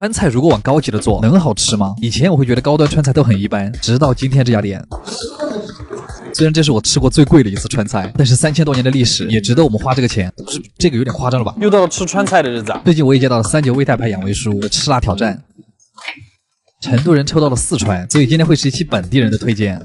川菜如果往高级的做，能好吃吗？以前我会觉得高端川菜都很一般，直到今天这家店。虽然这是我吃过最贵的一次川菜，但是3000多年的历史也值得我们花这个钱。不是这个有点夸张了吧？又到了吃川菜的日子啊！最近我也接到了3.9胃泰牌养胃书的吃辣挑战。成都人抽到了四川，所以今天会是一期本地人的推荐。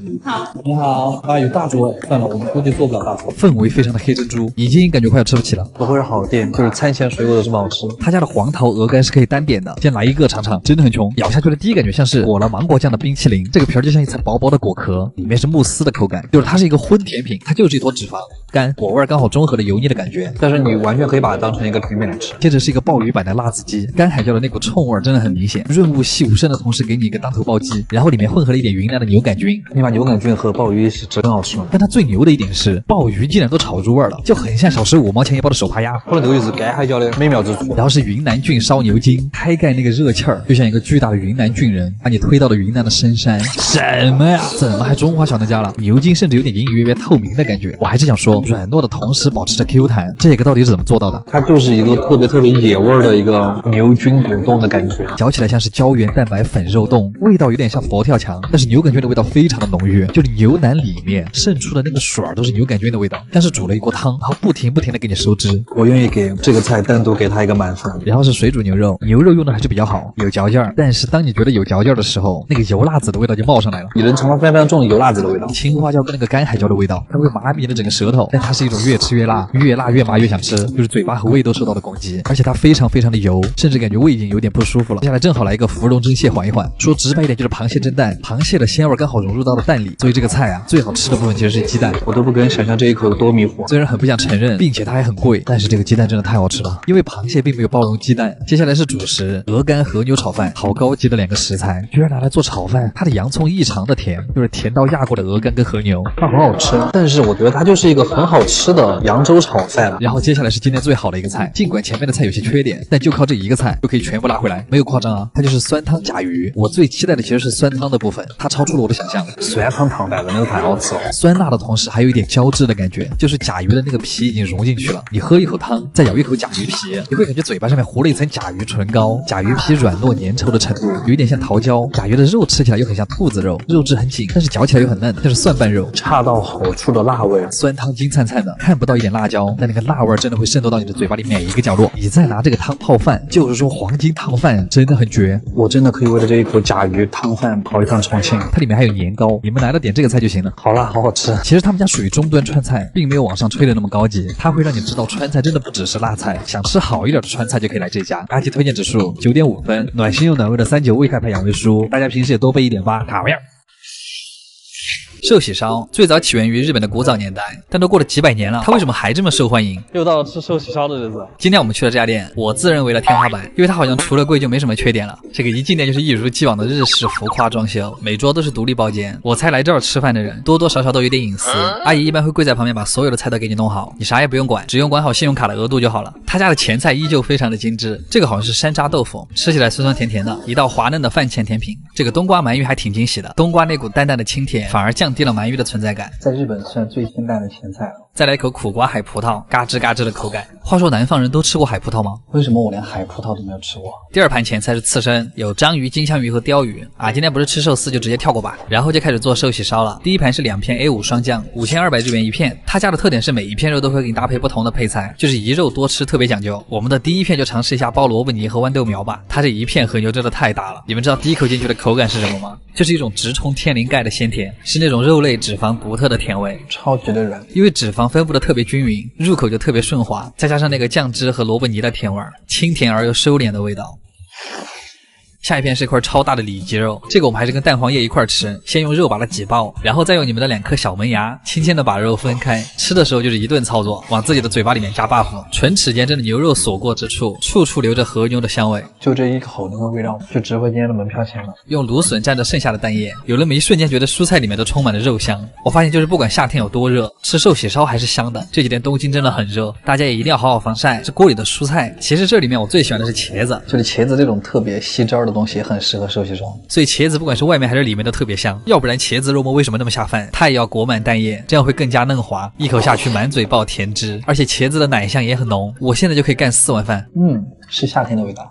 你好啊，有大桌，算了，我们估计做不了大桌。氛围非常的黑珍珠，已经感觉快要吃不起了。不会是好店，就是餐前水果都这么好吃。他家的黄桃鹅肝是可以单点的，先来一个尝尝，真的很穷。咬下去的第一感觉像是裹了芒果酱的冰淇淋，这个皮儿就像一层薄薄的果壳，里面是慕斯的口感，就是它是一个荤甜品，它就是一坨脂肪干，果味刚好中和了油腻的感觉。但是你完全可以把它当成一个甜品来吃。接着是一个鲍鱼版的辣子鸡，干海椒的那股冲味真的很明显，润物细无声的同时给你一个当头暴击，然后里面混合了一点云南的牛杆菌。你把牛杆菌和鲍鱼一起吃更好吃吗？但它最牛的一点是，鲍鱼竟然都炒入味了，就很像小时5毛钱一包的手扒鸭。后来这个就是干海椒的美妙之处。然后是云南菌烧牛筋，开盖那个热气儿，就像一个巨大的云南菌人，把你推到了云南的深山。什么呀？怎么还中华小当家了？牛筋甚至有点隐隐约约透明的感觉。我还是想说，软糯的同时保持着 Q 弹，这个到底是怎么做到的？它就是一个特别野味的一个牛菌果冻的感觉，嚼起来像是胶原蛋白粉肉冻，味道有点像佛跳墙，但是牛杆菌的味道非常的浓郁，就是牛腩里面渗出的那个水都是牛杆菌的味道，像是煮了一锅汤，然后不停的给你收汁。我愿意给这个菜单独给它一个满分。然后是水煮牛肉，牛肉用的还是比较好，有嚼劲儿，但是当你觉得有嚼劲儿的时候，那个油辣子的味道就冒上来了。你能尝到非常重的油辣子的味道，青花椒跟那个干海椒的味道，它会麻痹你的整个舌头，但它是一种越吃越辣，越辣越麻越想吃，就是嘴巴和胃都受到了攻击，而且它非常的油，甚至感觉胃已经有点不舒服了。接下来正好来一个芙蓉蒸蟹缓一缓，说直白一点就是螃蟹蒸蛋，螃蟹的鲜味刚好融入到了蛋里，所以这个菜啊最好吃的部分其实是鸡蛋。我都不敢想象这一口有多迷糊，虽然很不想承认，并且它还很贵，但是这个鸡蛋真的太好吃了，因为螃蟹并没有包容鸡蛋。接下来是主食，鹅肝和牛炒饭，好高级的2个食材，居然拿来做炒饭。它的洋葱异常的甜，就是甜到压过的鹅肝跟和牛，它很好吃，但是我觉得它就是一个很好吃的扬州炒饭。然后接下来是今天最好的一个菜，尽管前面的菜有些缺点，但就靠这一个菜就可以全部拉回来，没有夸张啊，它就是酸汤甲鱼。我最期待的其实是酸汤的部分，它超出了我的想象。酸汤汤带的那个太好吃了，酸辣的同时还有一点胶质的感觉，就是甲鱼的那个皮已经融进去了。你喝一口汤，再咬一口甲鱼皮，你会感觉嘴巴上面糊了一层甲鱼唇膏，甲鱼皮软糯粘稠的程度有一点像桃胶。甲鱼的肉吃起来又很像兔子肉，肉质很紧，但是嚼起来又很嫩，像是蒜瓣肉，恰到好处的辣味。酸汤金灿灿的，看不到一点辣椒，但那个辣味真的会渗透到你的嘴巴里每一个角落。你再拿这个汤泡饭，就是说黄金汤饭真的很绝。我真的可以为了这一口甲鱼汤饭跑一趟重庆。它里面还有年糕，你们来了点这个菜就行了。好辣，好好吃。其实他们家属于中端川菜，并没有网上吹的那么高级，它会让你知道川菜真的不只是辣菜，想吃好一点的川菜就可以来这家。阿基推荐指数9.5分，暖心又暖胃的3.9胃泰牌养胃书，大家平时也多备一点吧。卡面。寿喜烧最早起源于日本的古早年代，但都过了几百年了，它为什么还这么受欢迎？又到了吃寿喜烧的日子。今天我们去的这家店，我自认为了天花板，因为它好像除了贵就没什么缺点了。这个一进店就是一如既往的日式浮夸装修，每桌都是独立包间。我猜来这儿吃饭的人多多少少都有点隐私，阿姨一般会跪在旁边把所有的菜都给你弄好，你啥也不用管，只用管好信用卡的额度就好了。他家的前菜依旧非常的精致，这个好像是山楂豆腐，吃起来酸酸甜甜的，一道滑嫩的饭前甜品。这个冬瓜鳗鱼还挺惊喜的，冬瓜那股淡淡的清甜反而降低了鳗鱼的存在感，在日本算最清淡的前菜了。再来一口苦瓜海葡萄，嘎吱嘎吱的口感。话说南方人都吃过海葡萄吗？为什么我连海葡萄都没有吃过？第二盘前菜是刺身，有章鱼、金枪鱼和鲷鱼啊。今天不是吃寿司就直接跳过吧。然后就开始做寿喜烧了。第一盘是2片 A5 双酱，5200日元一片。他家的特点是每一片肉都会给你搭配不同的配菜，就是一肉多吃，特别讲究。我们的第一片就尝试一下包萝卜泥和豌豆苗吧。它这一片和牛真的太大了，你们知道第一口进去的口感是什么吗？就是一种直冲天灵盖的鲜甜，是那种肉类脂肪独特的甜味，超级的软，因为脂肪分布的特别均匀，入口就特别顺滑，再加上那个酱汁和萝卜泥的甜味，清甜而又收敛的味道。下一片是一块超大的里脊肉，这个我们还是跟蛋黄液一块吃，先用肉把它挤爆，然后再用你们的2颗小门牙轻轻的把肉分开，吃的时候就是一顿操作，往自己的嘴巴里面加 buff， 唇齿间真的牛肉所过之处，处处留着和牛的香味，就这一口那个味道就值回今天的门票钱了。用芦笋蘸着剩下的蛋液，有那么一瞬间觉得蔬菜里面都充满了肉香。我发现就是不管夏天有多热，吃寿喜烧还是香的。这几天东京真的很热，大家也一定要好好防晒。这锅里的蔬菜，其实这里面我最喜欢的是茄子，就是茄子这种特别吸汁的东西很适合寿喜烧，所以茄子不管是外面还是里面都特别香，要不然茄子肉末为什么那么下饭？它也要裹满蛋液，这样会更加嫩滑，一口下去满嘴爆甜汁，而且茄子的奶香也很浓，我现在就可以干4碗饭。是夏天的味道。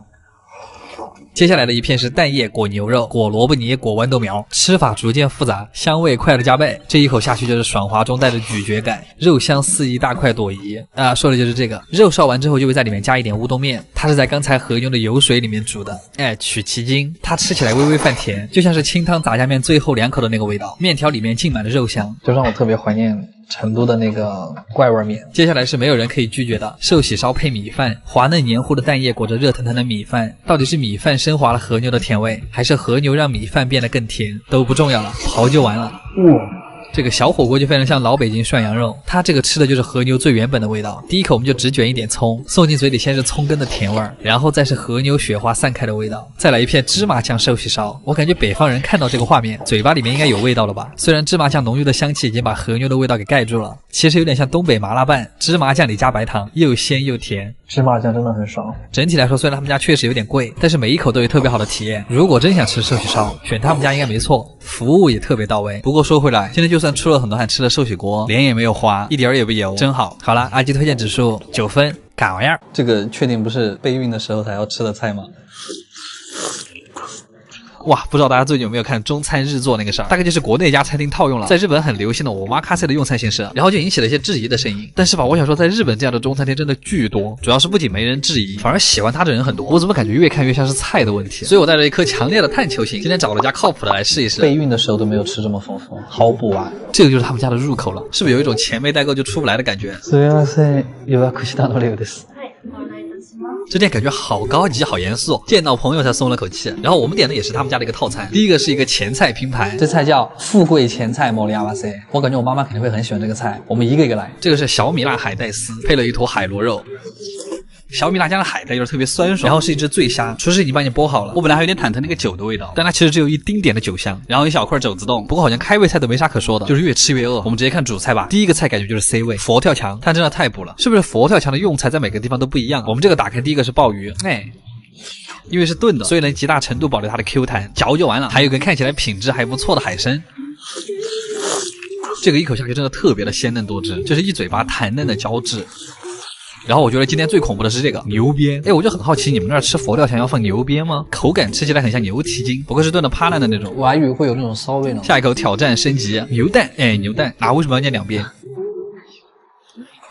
接下来的一片是蛋液裹牛肉、裹萝卜泥、裹豌豆苗，吃法逐渐复杂，香味快乐加倍。这一口下去就是爽滑中带着咀嚼感，肉香四溢，大块朵颐啊！说的就是这个。肉烧完之后就会在里面加一点乌冬面，它是在刚才和牛的油水里面煮的，取其精，它吃起来微微泛甜，就像是清汤杂下面最后2口的那个味道。面条里面浸满了肉香，就让我特别怀念成都的那个怪味面。接下来是没有人可以拒绝的寿喜烧配米饭，滑嫩黏糊的蛋液裹着热腾腾的米饭，到底是米饭升华了和牛的甜味，还是和牛让米饭变得更甜，都不重要了，刨就完了。这个小火锅就非常像老北京涮羊肉，它这个吃的就是和牛最原本的味道。第一口我们就只卷一点葱，送进嘴里先是葱根的甜味儿，然后再是和牛雪花散开的味道，再来一片芝麻酱寿喜烧。我感觉北方人看到这个画面，嘴巴里面应该有味道了吧？虽然芝麻酱浓郁的香气已经把和牛的味道给盖住了，其实有点像东北麻辣拌，芝麻酱里加白糖，又鲜又甜。芝麻酱真的很爽。整体来说，虽然他们家确实有点贵，但是每一口都有特别好的体验。如果真想吃寿喜烧，选他们家应该没错，服务也特别到位。不过说回来，今天就算出了很多汗吃了寿喜锅，脸也没有花，一点儿也不油，真好。好了，阿基推荐指数9分，嘎玩意儿。这个确定不是备孕的时候才要吃的菜吗？哇，不知道大家最近有没有看中餐日做那个事儿，大概就是国内一家餐厅套用了在日本很流行的omakase的用餐形式，然后就引起了一些质疑的声音。但是吧，我想说在日本这样的中餐厅真的巨多，主要是不仅没人质疑，反而喜欢它的人很多。我怎么感觉越看越像是菜的问题？所以我带着一颗强烈的探求心，今天找了家靠谱的来试一试。备孕的时候都没有吃这么丰富，好补啊！这个就是他们家的入口了，是不是有一种钱没带够就出不来的感觉？すみません、予約したのレオです。这店感觉好高级好严肃，见到朋友才松了口气。然后我们点的也是他们家的一个套餐，第一个是一个前菜拼盘，这菜叫富贵前菜莫里亚瓦塞，我感觉我妈妈肯定会很喜欢这个菜，我们一个一个来。这个是小米辣海带丝，配了一坨海螺肉。小米辣加的海带就是特别酸爽，然后是一只醉虾，厨师已经帮你剥好了。我本来还有点忐忑那个酒的味道，但它其实只有一丁点的酒香，然后一小块肘子冻。不过好像开胃菜都没啥可说的，就是越吃越饿。我们直接看主菜吧，第一个菜感觉就是 C 位，佛跳墙，它真的太补了。是不是佛跳墙的用材在每个地方都不一样？我们这个打开第一个是鲍鱼，因为是炖的，所以能极大程度保留它的 Q 弹，嚼就完了。还有一根看起来品质还不错的海参。这个一口下去真的特别的鲜嫩多汁，就是一嘴巴弹嫩的胶质。然后我觉得今天最恐怖的是这个牛鞭，我就很好奇，你们那儿吃佛跳墙要放牛鞭吗？口感吃起来很像牛蹄筋，不过是炖的趴烂的那种。我还以为会有那种骚味呢。下一口挑战升级，牛蛋，牛蛋啊，为什么要念2遍？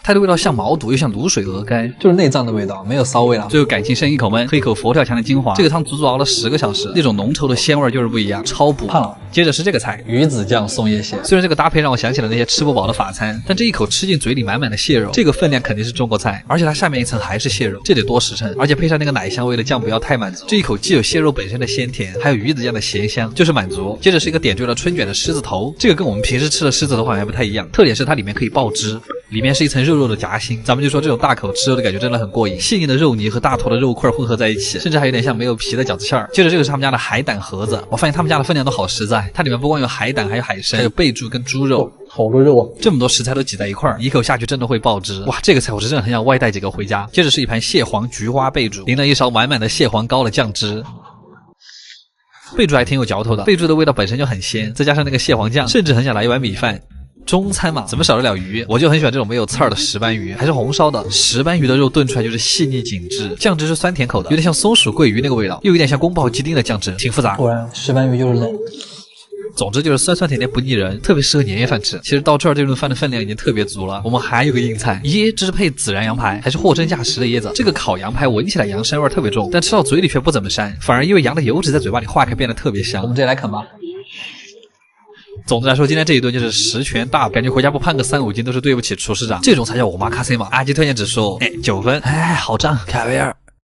它的味道像毛肚，又像卤水鹅肝，就是内脏的味道，没有骚味了。最后感性剩一口闷，喝一口佛跳墙的精华。这个汤足足熬了10个小时，那种浓稠的鲜味就是不一样，超补。胖了。接着是这个菜，鱼子酱松叶蟹。虽然这个搭配让我想起了那些吃不饱的法餐，但这一口吃进嘴里满满的蟹肉，这个分量肯定是中国菜，而且它下面一层还是蟹肉，这得多实诚。而且配上那个奶香味的酱不要太满足，这一口既有蟹肉本身的鲜甜，还有鱼子酱的咸香，就是满足。接着是一个点缀了春卷的狮子头，这个跟我们平时吃的狮子头好像还不太一样，特点是它里面可以爆汁，里面是一层肉肉的夹心。咱们就说这种大口吃肉的感觉真的很过瘾，细腻的肉泥和大坨的肉块混合在一起，甚至还有点像没有皮的饺子馅儿。接着这个是他们家的海胆盒子，我发现他们家的分量都好实在，它里面不光有海胆，还有海参，还有贝柱跟猪肉，好多肉啊！这么多食材都挤在一块儿，一口下去真的会爆汁。哇，这个菜我是真的很想外带几个回家。接着是一盘蟹黄菊花贝柱，淋了一勺满满的蟹黄膏的酱汁。贝柱还挺有嚼头的，贝柱的味道本身就很鲜，再加上那个蟹黄酱，甚至很想来一碗米饭。中餐嘛，怎么少得了鱼？我就很喜欢这种没有刺儿的石斑鱼，还是红烧的。石斑鱼的肉炖出来就是细腻紧致，酱汁是酸甜口的，有点像松鼠桂鱼那个味道，又有点像宫保鸡丁的酱汁，挺复杂。果然，石斑鱼就是冷。总之就是酸酸甜甜不腻人，特别适合年夜饭吃。其实到这儿这顿饭的分量已经特别足了。我们还有个硬菜，这是配孜然羊排，还是货真价实的椰子。这个烤羊排闻起来羊膻味特别重，但吃到嘴里却不怎么膻，反而因为羊的油脂在嘴巴里化开变得特别香。我们直接来啃吧。总的来说，今天这一顿就是10全大补，感觉回家不胖个3-5斤都是对不起厨师长。这种才叫omakase嘛。阿基推荐指数9分，好胀，凯维尔。